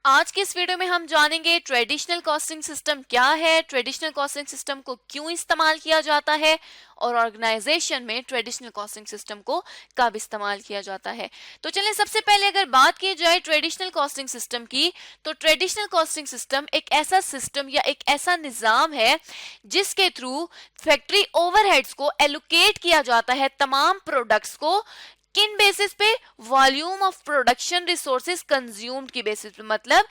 आज के इस वीडियो में हम जानेंगे ट्रेडिशनल कॉस्टिंग सिस्टम क्या है, ट्रेडिशनल कॉस्टिंग सिस्टम को क्यों इस्तेमाल किया जाता है और ऑर्गेनाइजेशन में ट्रेडिशनल कॉस्टिंग सिस्टम को कब इस्तेमाल किया जाता है। तो चलिए सबसे पहले अगर बात की जाए ट्रेडिशनल कॉस्टिंग सिस्टम की, तो ट्रेडिशनल कॉस्टिंग सिस्टम एक ऐसा सिस्टम या एक ऐसा निज़ाम है जिसके थ्रू फैक्ट्री ओवरहेड्स को एलोकेट किया जाता है तमाम प्रोडक्ट्स को। किन बेसिस पे? Volume of production resources consumed की बेसिस पे, मतलब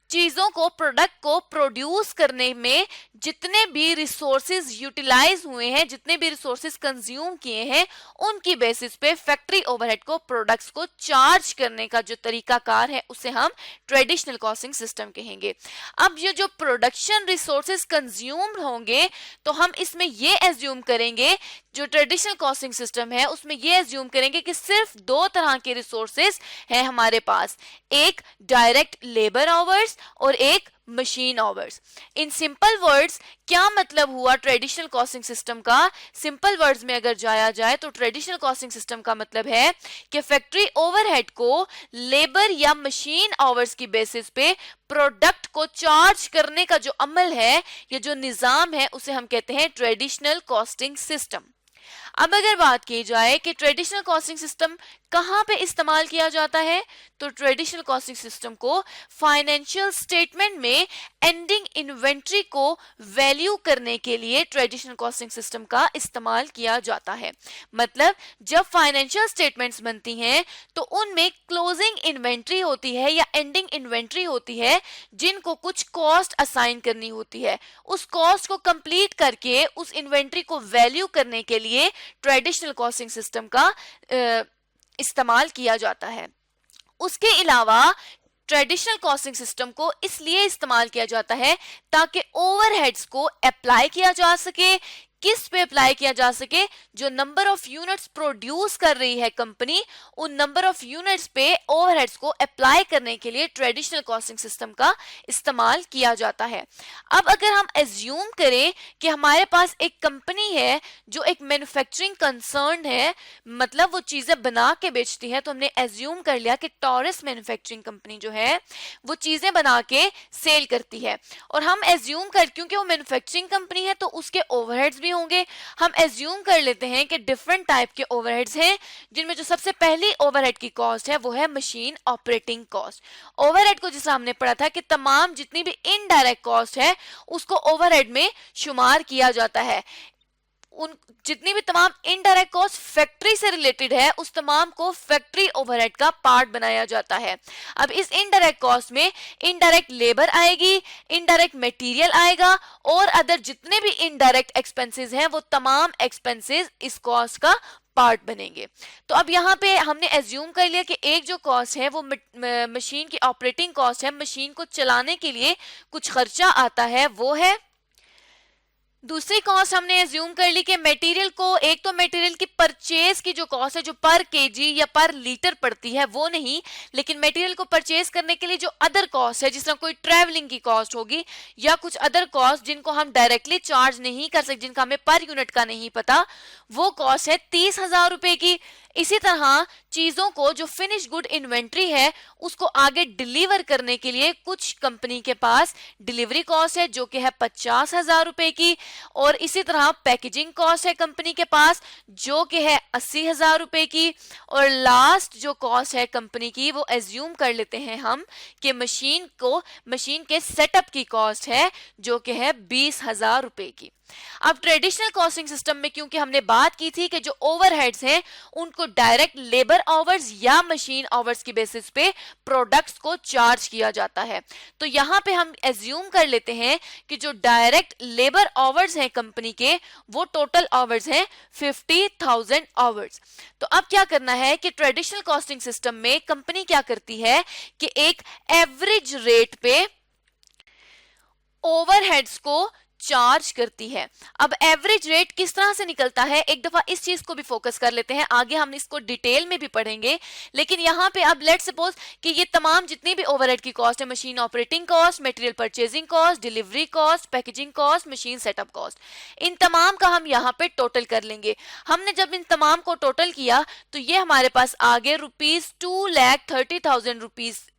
चीजों को, प्रोडक्ट को प्रोड्यूस करने में जितने भी रिसोर्सेज यूटिलाइज हुए हैं, जितने भी रिसोर्सेज कंज्यूम किए हैं, उनकी बेसिस पे फैक्ट्री ओवरहेड को, प्रोडक्ट्स को चार्ज करने का जो तरीकाकार है उसे हम ट्रेडिशनल कॉस्टिंग सिस्टम कहेंगे। अब ये जो प्रोडक्शन रिसोर्सेज कंज्यूम्ड होंगे तो हम इसमें ये एज्यूम करेंगे, जो ट्रेडिशनल कॉस्टिंग सिस्टम है उसमें ये एज्यूम करेंगे कि सिर्फ दो तरह के रिसोर्सेज हैं हमारे पास, एक डायरेक्ट लेबर आवर्स और एक machine hours. In simple words क्या मतलब हुआ ट्रेडिशनल कॉस्टिंग सिस्टम का? सिंपल वर्ड्स में अगर जाया जाए तो ट्रेडिशनल कॉस्टिंग सिस्टम का मतलब है कि फैक्ट्री ओवरहेड को लेबर या मशीन आवर्स की बेसिस पे प्रोडक्ट को चार्ज करने का जो अमल है, ये जो निजाम है, उसे हम कहते हैं ट्रेडिशनल कॉस्टिंग सिस्टम। अब अगर बात की जाए कि ट्रेडिशनल कॉस्टिंग सिस्टम कहां पे इस्तेमाल किया जाता है, तो ट्रेडिशनल कॉस्टिंग सिस्टम को फाइनेंशियल स्टेटमेंट में एंडिंग इन्वेंट्री को वैल्यू करने के लिए ट्रेडिशनल कॉस्टिंग सिस्टम का इस्तेमाल किया जाता है। मतलब जब फाइनेंशियल स्टेटमेंट्स बनती हैं तो उनमें क्लोजिंग इन्वेंट्री होती है या एंडिंग इन्वेंट्री होती है, जिनको कुछ कॉस्ट असाइन करनी होती है। उस कॉस्ट को कंप्लीट करके उस इन्वेंट्री को वैल्यू करने के लिए ट्रेडिशनल कॉस्टिंग सिस्टम का इस्तेमाल किया जाता है। उसके अलावा ट्रेडिशनल कॉस्टिंग सिस्टम को इसलिए इस्तेमाल किया जाता है ताकि ओवरहेड्स को अप्लाई किया जा सके। किस पे अप्लाई किया जा सके? जो नंबर ऑफ यूनिट्स प्रोड्यूस कर रही है कंपनी, उन नंबर ऑफ यूनिट्स पे ओवरहेड्स को अप्लाई करने के लिए ट्रेडिशनल कॉस्टिंग सिस्टम का इस्तेमाल किया जाता है। अब अगर हम एज्यूम करें कि हमारे पास एक कंपनी है जो एक मैन्युफैक्चरिंग कंसर्न है, मतलब वो चीजें बना के बेचती है, तो हमने एज्यूम कर लिया कि टॉरस मैन्युफैक्चरिंग कंपनी जो है वो चीजें बना के सेल करती है, और हम एज्यूम कर, क्योंकि वो मैन्युफैक्चरिंग कंपनी है तो उसके ओवरहेड्स होंगे, हम एज्यूम कर लेते हैं कि डिफरेंट टाइप के ओवरहेड्स हैं, जिनमें जो सबसे पहली ओवरहेड की कॉस्ट है वो है मशीन ऑपरेटिंग कॉस्ट। ओवरहेड को जैसा हमने पढ़ा था कि तमाम जितनी भी इनडायरेक्ट कॉस्ट है उसको ओवरहेड में शुमार किया जाता है। उन जितनी भी तमाम इनडायरेक्ट कॉस्ट फैक्ट्री से रिलेटेड है उस तमाम को फैक्ट्री ओवरहेड का पार्ट बनाया जाता है। अब इस इनडायरेक्ट कॉस्ट में इनडायरेक्ट लेबर आएगी, इनडायरेक्ट मटेरियल आएगा, और अदर जितने भी इनडायरेक्ट एक्सपेंसेस हैं वो तमाम एक्सपेंसेस इस कॉस्ट का पार्ट बनेंगे। तो अब यहाँ पे हमने एज्यूम कर लिया कि एक जो कॉस्ट है वो मशीन की ऑपरेटिंग कॉस्ट है, मशीन को चलाने के लिए कुछ खर्चा आता है, वो है। दूसरी कॉस्ट हमने एज्यूम कर ली कि मटेरियल को, एक तो मटेरियल की परचेज की जो कॉस्ट है जो पर केजी या पर लीटर पड़ती है वो नहीं, लेकिन मटेरियल को परचेज करने के लिए जो अदर कॉस्ट है, जिस तरह कोई ट्रैवलिंग की कॉस्ट होगी या कुछ अदर कॉस्ट जिनको हम डायरेक्टली चार्ज नहीं कर सकते, जिनका हमें पर यूनिट का नहीं पता, वो कॉस्ट है 30,000 रुपए की। इसी तरह चीजों को, जो फिनिश गुड इन्वेंट्री है उसको आगे डिलीवर करने के लिए कुछ कंपनी के पास डिलीवरी कॉस्ट है जो कि है 50,000 रुपए की, और इसी तरह पैकेजिंग कॉस्ट है कंपनी के पास जो कि है 80,000 रुपए की, और लास्ट जो कॉस्ट है कंपनी की वो एज्यूम कर लेते हैं हम कि मशीन के सेटअप की कॉस्ट है जो कि है 20,000 रुपए की। अब ट्रेडिशनल कॉस्टिंग सिस्टम में क्योंकि हमने बात की थी कि जो ओवरहेड्स हैं उनको डायरेक्ट लेबर आवर्स या मशीन आवर्स की बेसिस पे प्रोडक्ट्स को चार्ज किया जाता है, तो यहां पे हम एज्यूम कर लेते हैं कि जो डायरेक्ट लेबर आवर्स हैं कंपनी के वो टोटल आवर्स हैं 50,000 आवर्स। तो अब क्या करना है कि ट्रेडिशनल कॉस्टिंग सिस्टम में कंपनी क्या करती है कि एक एवरेज रेट पे ओवरहेड्स को चार्ज करती है। अब एवरेज रेट किस तरह से निकलता है, एक दफा इस चीज को भी फोकस कर लेते हैं, आगे हम इसको डिटेल में भी पढ़ेंगे, लेकिन यहाँ पे अब लेट्स सपोज कि ये तमाम जितनी भी ओवरहेड की कॉस्ट है, machine operating cost, material purchasing cost, delivery cost, packaging cost, machine setup cost, इन तमाम का हम यहाँ पे टोटल कर लेंगे। हमने जब इन तमाम को टोटल किया तो ये हमारे पास आ गए ₹2,30,000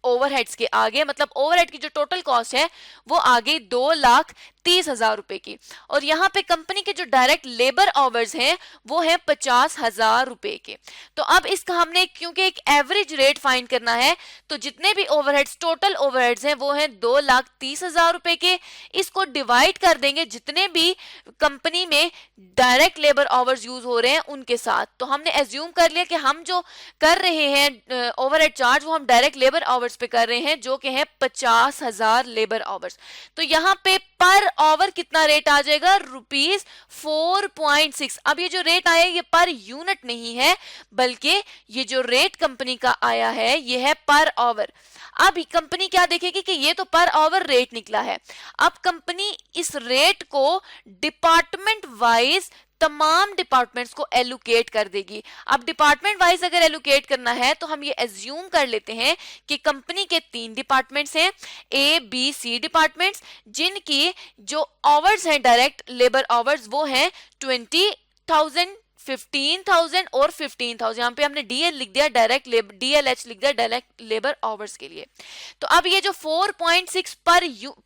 ओवरहेड्स के आगे, मतलब ओवरहेड की जो टोटल कॉस्ट है वो आ गई 2,30,000 रुपए की। और यहाँ पे कंपनी के जो डायरेक्ट लेबर आवर्स हैं वो है 50,000 रुपए के। तो अब इसका हमने क्योंकि एक एवरेज रेट फाइंड करना है, तो जितने भी ओवरहेड्स टोटल ओवरहेड्स हैं वो हैं 2,30,000 रुपए के। इसको डिवाइड कर देंगे जितने भी कंपनी में डायरेक्ट लेबर आवर्स यूज हो रहे हैं उनके साथ। तो हमने एज्यूम कर लिया कि हम जो कर रहे हैं ओवरहेड चार्ज वो हम डायरेक्ट लेबर आवर्स पे कर रहे हैं, जो कि है 50,000 लेबर आवर्स। तो यहाँ पे पर आवर कितना रेट आ जाएगा, ₹4.6। अब ये जो रेट आया ये पर यूनिट नहीं है, बल्कि ये जो रेट कंपनी का आया है ये है पर आवर। अब कंपनी क्या देखेगी कि ये तो पर आवर रेट निकला है। अब कंपनी इस रेट को डिपार्टमेंट वाइज तमाम डिपार्टमेंट्स को एलोकेट कर देगी। अब डिपार्टमेंट वाइज अगर एलोकेट करना है तो हम ये एज्यूम कर लेते हैं कि कंपनी के 3 डिपार्टमेंट्स हैं, ए बी सी डिपार्टमेंट्स, जिनकी जो आवर्स हैं डायरेक्ट लेबर आवर्स वो हैं 20,000, 15,000 और 15,000। यहाँ पे हमने डीएल लिख दिया, डायरेक्ट लेबर, डीएलएच लिख दिया डायरेक्ट लेबर आवर्स के लिए। तो अब ये जो 4.6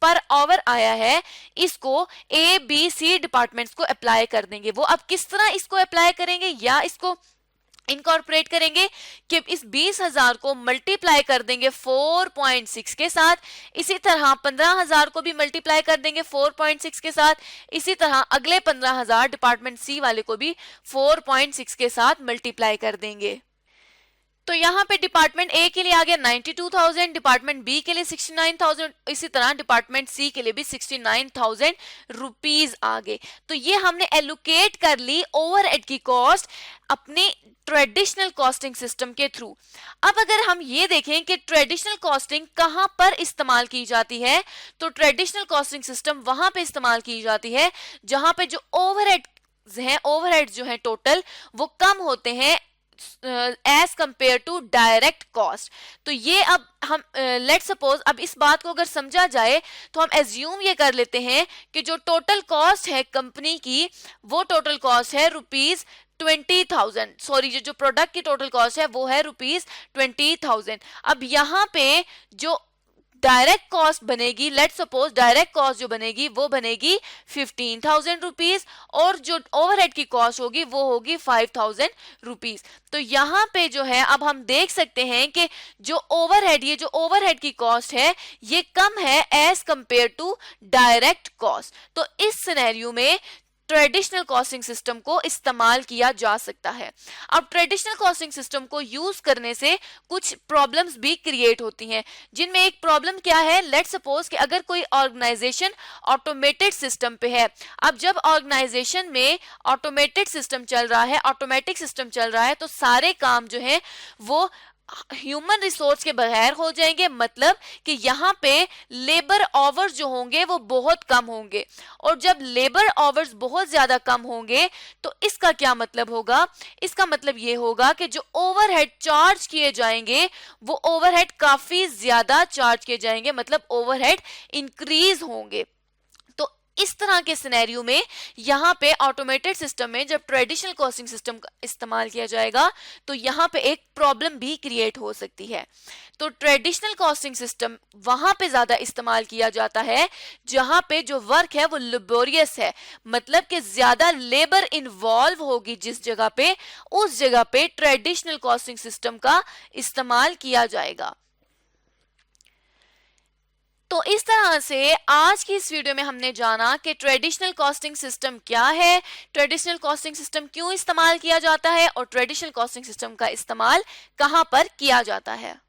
पर आवर आया है इसको ए बी सी डिपार्टमेंट्स को अप्लाई कर देंगे। वो अब किस तरह इसको अप्लाई करेंगे या इसको इनकॉर्पोरेट करेंगे कि इस 20,000 को मल्टीप्लाई कर देंगे 4.6 के साथ, इसी तरह 15,000 को भी मल्टीप्लाई कर देंगे 4.6 के साथ, इसी तरह अगले 15,000 डिपार्टमेंट सी वाले को भी 4.6 के साथ मल्टीप्लाई कर देंगे। तो यहाँ पे डिपार्टमेंट ए के लिए आ गया 92,000, डिपार्टमेंट बी के लिए 69,000, इसी तरह डिपार्टमेंट सी के लिए भी 69,000 रुपीज आ गए। तो ये हमने एलोकेट कर ली ओवरहेड की कॉस्ट अपने ट्रेडिशनल कॉस्टिंग सिस्टम के थ्रू। अब अगर हम ये देखें कि ट्रेडिशनल कॉस्टिंग कहां पर इस्तेमाल की जाती है, तो ट्रेडिशनल कॉस्टिंग सिस्टम वहां पे इस्तेमाल की जाती है जहां पे जो ओवरहेड जो है टोटल वो कम होते हैं as compare to direct cost. तो ये अब हम लेट सपोज अब इस बात को अगर समझा जाए तो हम एज्यूम ये कर लेते हैं कि जो टोटल कॉस्ट है कंपनी की वो टोटल कॉस्ट है ₹20,000, सॉरी जो प्रोडक्ट की टोटल कॉस्ट है वो है ₹20,000। अब यहाँ पे जो डायरेक्ट कॉस्ट बनेगी, लेट सपोज डायरेक्ट कॉस्ट जो बनेगी वो बनेगी 15,000 रुपीज और जो ओवरहेड की कॉस्ट होगी वो होगी 5,000 रुपीज। तो यहाँ पे जो है अब हम देख सकते हैं कि जो ओवरहेड की कॉस्ट है ये कम है as compare to direct cost. तो इस सिनेरियो में ट्रेडिशनल कॉस्टिंग सिस्टम को इस्तेमाल किया जा सकता है। अब ट्रेडिशनल कॉस्टिंग सिस्टम को यूज करने से कुछ प्रॉब्लम्स भी क्रिएट होती हैं, जिनमें एक प्रॉब्लम क्या है, लेट सपोज कि अगर कोई ऑर्गेनाइजेशन ऑटोमेटेड सिस्टम पे है। अब जब ऑर्गेनाइजेशन में ऑटोमेटेड सिस्टम चल रहा है, ऑटोमेटिक सिस्टम चल रहा है, तो सारे काम जो है वो ह्यूमन रिसोर्स के बगैर हो जाएंगे। मतलब कि यहाँ पे लेबर आवर्स जो होंगे वो बहुत कम होंगे, और जब लेबर आवर्स बहुत ज्यादा कम होंगे तो इसका क्या मतलब होगा, इसका मतलब ये होगा कि जो ओवरहेड चार्ज किए जाएंगे वो ओवरहेड काफी ज्यादा चार्ज किए जाएंगे, मतलब ओवरहेड इंक्रीज होंगे। इस तरह के सिनेरियो में यहाँ पे ऑटोमेटेड सिस्टम में जब ट्रेडिशनल कॉस्टिंग सिस्टम का इस्तेमाल किया जाएगा तो यहाँ पे एक प्रॉब्लम भी क्रिएट हो सकती है। तो ट्रेडिशनल कॉस्टिंग सिस्टम वहां पे ज्यादा इस्तेमाल किया जाता है जहां पे जो वर्क है वो लेबोरियस है, मतलब कि ज्यादा लेबर इन्वॉल्व होगी जिस जगह पे, उस जगह पे ट्रेडिशनल कॉस्टिंग सिस्टम का इस्तेमाल किया जाएगा। तो इस तरह से आज की इस वीडियो में हमने जाना कि ट्रेडिशनल कॉस्टिंग सिस्टम क्या है, ट्रेडिशनल कॉस्टिंग सिस्टम क्यों इस्तेमाल किया जाता है और ट्रेडिशनल कॉस्टिंग सिस्टम का इस्तेमाल कहां पर किया जाता है।